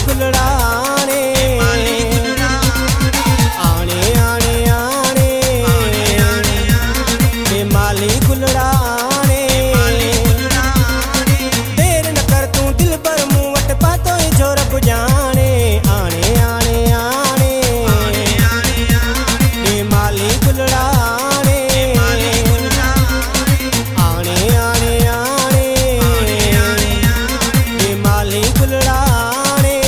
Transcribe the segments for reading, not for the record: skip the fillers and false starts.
कुलड़ाने आने आने आने ते माली कुलड़ाने देर न कर तू दिल पर मुंह वट पातो जोर बुझाने आने आने आने ते माली कुलड़ाने आने आने आने ते माली कुलड़ाने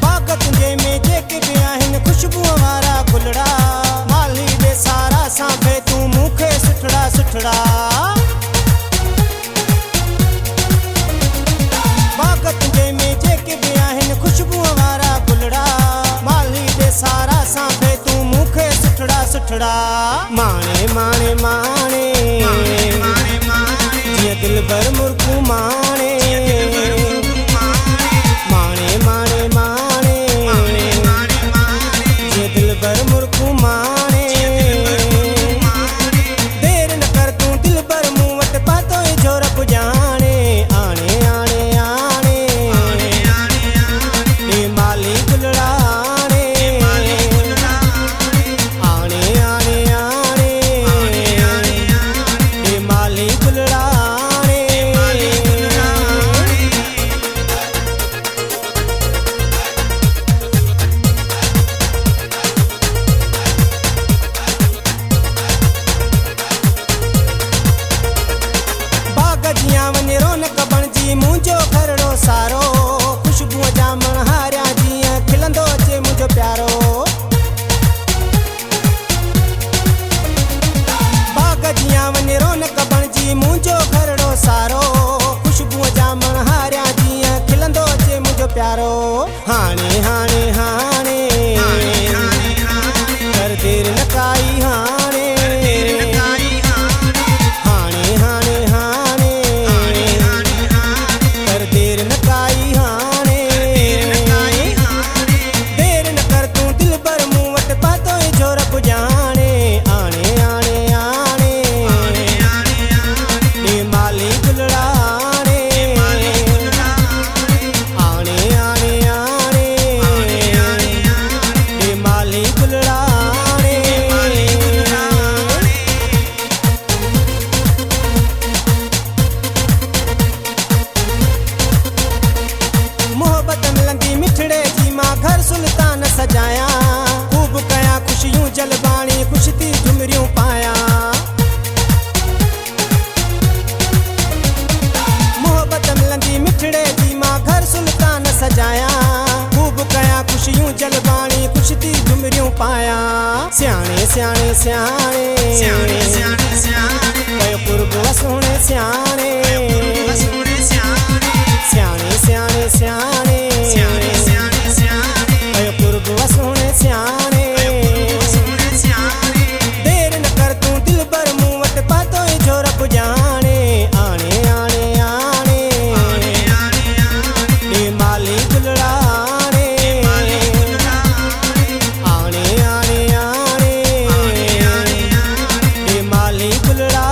बाग तुंहिंजे में जेके बि आहिनि ख़ुशबूअ वारा गुलड़ा माली दे सारा सांभे तूं मूंखे सुठड़ा सुठड़ा बाग तुंहिंजे में जेके बि आहिनि ख़ुशबूअ वारा गुलड़ा माली दे सारा सांभे तूं मूंखे सुठड़ा सुठड़ा माणे माणे माणे जीअं दिल भर मुर्कू माणे माणे माणे माणे जीअं दिल भर मुर्कू माणे देर न कर तूं दिल भर मूं वटि पातो जोर पुॼाणे आणे आणे आणे हे माली कुलड़ाणे आणे आणे आणे हे माली कुलड़ाणे बाग जियां वञे रौनक बणिजी मुंहिंजो घरड़ो सारो ख़ुशबूअ जा मणहारिया जीअं खिलंदो अचे मुंहिंजो प्यारो बाग जियां वञे रौनक बणिजी मुंहिंजो घरड़ो सारो ख़ुशबूअ जा मणहारिया जीअं खिलंदो अचे मुंहिंजो प्यारो हाणे हाणे हाणे कर देर न काई हाणे हाणे हाणे हाणे कर देर न काई हाणे देर न कर तूं दिल भर मूं वटि पातो जोर पुॼाणे आणे आणे आणे हे माली कुलड़ाणे आणे आणे आणे हे माली कुलड़ाणे मोहब्बत मिलंदी मिठड़े जी मां घर सुल्तान सजाया खूब कया खुशियूं जलबाणी खुशती झुमरियूं पाया मोहब्बत मिलंदी मिठड़े जी मां घर सुल्तान सजाया खूब कया खुशियूं जलबाणी खुशती झुमरियूं पाया सियाणे सियाणे सियाणे कयो कुर्ब सोणे सियाणे सियाणे सियाणे सियाणे कयो कुर्ब सोणे सियाणे देर न कर तूं दिल भर मूं वटि पातो जोर पुॼाणे आणे आणे आणे हे माली कुलड़ाणे आणे आणे आणे हे माली कुलड़ाणे